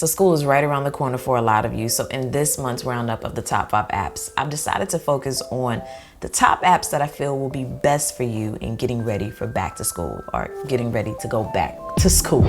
So school is right around the corner for a lot of you. So in this month's roundup of the top 5 apps, I've decided to focus on the top apps that I feel will be best for you in getting ready for back to school or getting ready to go back to school.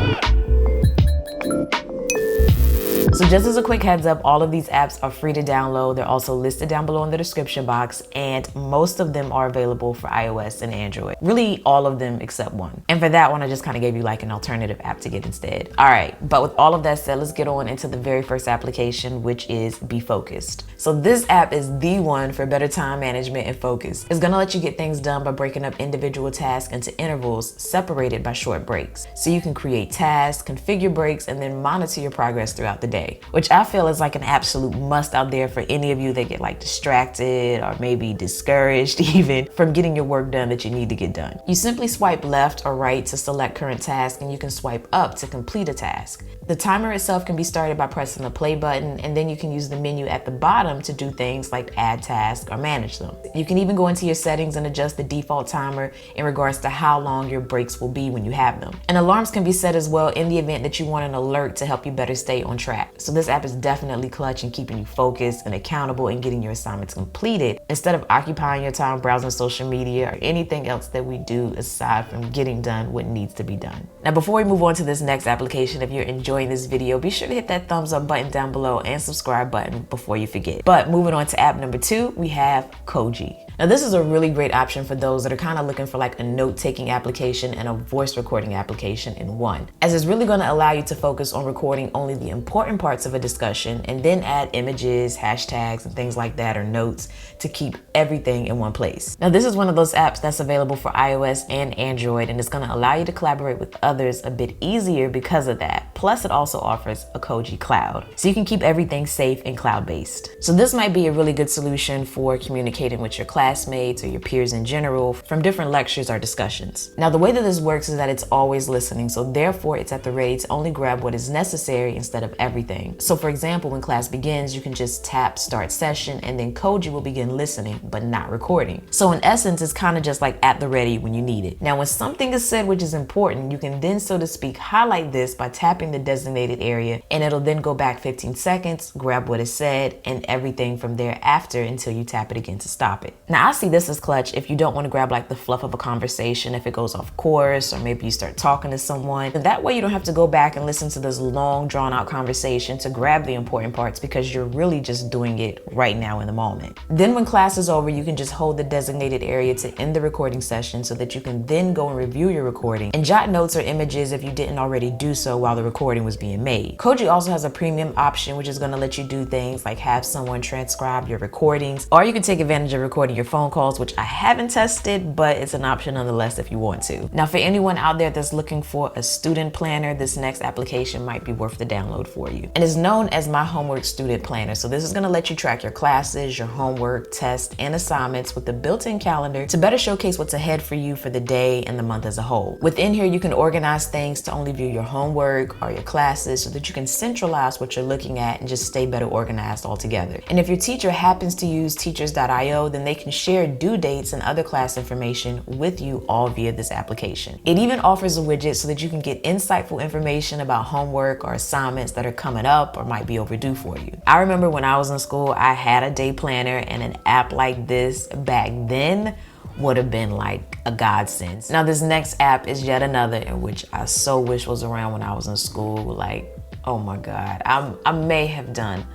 So just as a quick heads up, all of these apps are free to download. They're also listed down below in the description box, and most of them are available for iOS and Android. Really all of them except one. And for that one, I just kind of gave you like an alternative app to get instead. All right, but with all of that said, let's get on into the very first application, which is Be Focused. So this app is the one for better time management and focus. It's gonna let you get things done by breaking up individual tasks into intervals separated by short breaks. So you can create tasks, configure breaks, and then monitor your progress throughout the day, which I feel is like an absolute must out there for any of you that get like distracted or maybe discouraged even from getting your work done that you need to get done. You simply swipe left or right to select current task, and you can swipe up to complete a task. The timer itself can be started by pressing the play button, and then you can use the menu at the bottom to do things like add tasks or manage them. You can even go into your settings and adjust the default timer in regards to how long your breaks will be when you have them. And alarms can be set as well in the event that you want an alert to help you better stay on track. So this app is definitely clutch in keeping you focused and accountable in getting your assignments completed instead of occupying your time browsing social media or anything else that we do aside from getting done what needs to be done. Now, before we move on to this next application, if you're enjoying this video, be sure to hit that thumbs up button down below and subscribe button before you forget. But moving on to app number 2, we have Cogi. Now this is a really great option for those that are kind of looking for like a note-taking application and a voice recording application in one, as it's really going to allow you to focus on recording only the important parts of a discussion and then add images, hashtags, and things like that, or notes to keep everything in one place. Now this is one of those apps that's available for iOS and Android, and it's going to allow you to collaborate with others a bit easier because of that. Plus it also offers a Cogi cloud, so you can keep everything safe and cloud-based. So this might be a really good solution for communicating with your classmates or your peers in general from different lectures or discussions. Now the way that this works is that it's always listening, so therefore it's at the ready to only grab what is necessary instead of everything. So for example, when class begins, you can just tap start session and then Cogi will begin listening but not recording. So in essence, it's kind of just like at the ready when you need it. Now when something is said which is important, you can then, so to speak, highlight this by tapping the designated area, and it'll then go back 15 seconds, grab what is said, and everything from there after until you tap it again to stop it. Now I see this as clutch if you don't want to grab like the fluff of a conversation if it goes off course, or maybe you start talking to someone. And that way you don't have to go back and listen to this long drawn out conversation to grab the important parts, because you're really just doing it right now in the moment. Then when class is over, you can just hold the designated area to end the recording session so that you can then go and review your recording and jot notes or images if you didn't already do so while the recording was being made. Cogi also has a premium option, which is going to let you do things like have someone transcribe your recordings, or you can take advantage of recording your phone calls, which I haven't tested, but it's an option nonetheless if you want to. Now for anyone out there that's looking for a student planner, this next application might be worth the download for you. And it's known as MyHomeworkStudent Planner. So this is going to let you track your classes, your homework, tests, and assignments with a built-in calendar to better showcase what's ahead for you for the day and the month as a whole. Within here, you can organize things to only view your homework or your classes so that you can centralize what you're looking at and just stay better organized altogether. And if your teacher happens to use teachers.io, then they can share due dates and other class information with you all via this application. It even offers a widget so that you can get insightful information about homework or assignments that are coming up or might be overdue for you. I remember when I was in school, I had a day planner, and an app like this back then would have been like a godsend. Now this next app is yet another in which I so wish was around when I was in school. Like, oh my God, I may have done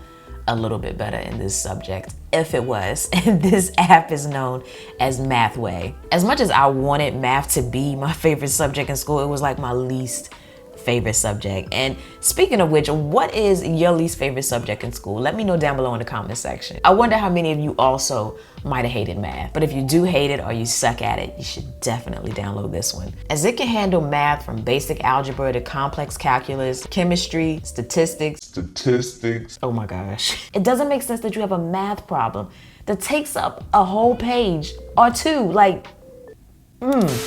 a little bit better in this subject if it was. And this app is known as Mathway. As much as I wanted math to be my favorite subject in school, it was like my least favorite subject. And speaking of which, what is your least favorite subject in school? Let me know down below in the comment section. I wonder how many of you also might have hated math. But if you do hate it or you suck at it, you should definitely download this one, as it can handle math from basic algebra to complex calculus, chemistry, statistics. Oh my gosh. It doesn't make sense that you have a math problem that takes up a whole page or two. Like,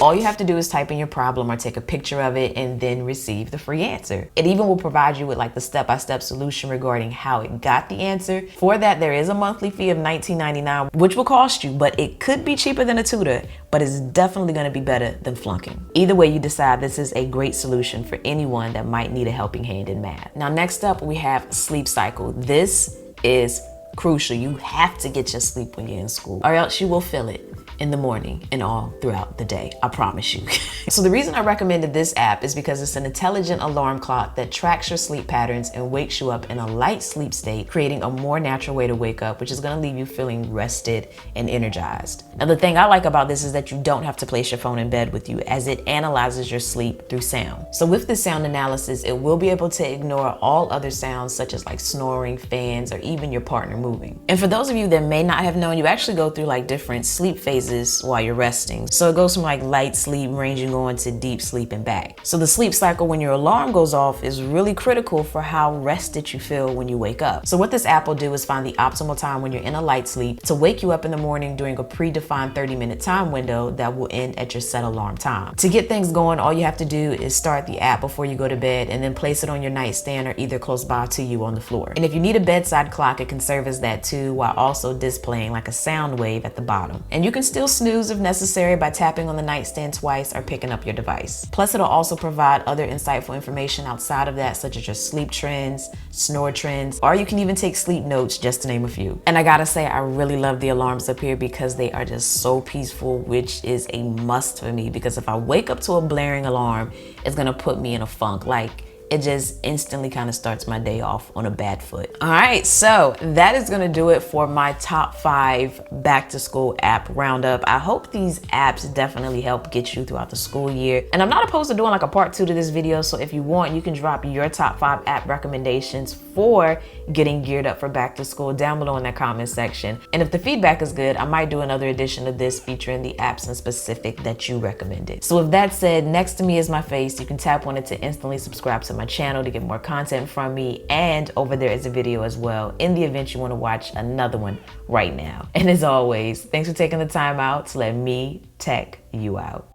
All you have to do is type in your problem or take a picture of it and then receive the free answer. It even will provide you with like the step-by-step solution regarding how it got the answer. For that, there is a monthly fee of $19.99, which will cost you, but it could be cheaper than a tutor, but it's definitely going to be better than flunking. Either way you decide, this is a great solution for anyone that might need a helping hand in math. Now, next up, we have sleep cycle. This is crucial. You have to get your sleep when you're in school, or else you will feel it in the morning and all throughout the day. I promise you. So the reason I recommended this app is because it's an intelligent alarm clock that tracks your sleep patterns and wakes you up in a light sleep state, creating a more natural way to wake up, which is going to leave you feeling rested and energized. Now, the thing I like about this is that you don't have to place your phone in bed with you, as it analyzes your sleep through sound. So with this sound analysis, it will be able to ignore all other sounds such as like snoring, fans, or even your partner moving. And for those of you that may not have known, you actually go through like different sleep phases while you're resting. So it goes from like light sleep ranging on to deep sleep and back. So the sleep cycle when your alarm goes off is really critical for how rested you feel when you wake up. So what this app will do is find the optimal time when you're in a light sleep to wake you up in the morning during a predefined 30-minute time window that will end at your set alarm time. To get things going, all you have to do is start the app before you go to bed and then place it on your nightstand or either close by to you on the floor. And if you need a bedside clock, it can serve as that too, while also displaying like a sound wave at the bottom. And you can still snooze if necessary by tapping on the nightstand twice or picking up your device. Plus, it'll also provide other insightful information outside of that, such as your sleep trends, snore trends, or you can even take sleep notes, just to name a few. And I gotta say, I really love the alarms up here because they are just so peaceful, which is a must for me, because if I wake up to a blaring alarm, it's gonna put me in a funk. Like, it just instantly kind of starts my day off on a bad foot. All right, so that is gonna do it for my top 5 back to school app roundup. I hope these apps definitely help get you throughout the school year. And I'm not opposed to doing like a part 2 to this video, so if you want, you can drop your top 5 app recommendations for getting geared up for back to school down below in that comment section. And if the feedback is good, I might do another edition of this featuring the apps in specific that you recommended. So with that said, next to me is my face. You can tap on it to instantly subscribe to my channel to get more content from me, and over there is a video as well in the event you want to watch another one right now. And as always, thanks for taking the time out to let me tech you out.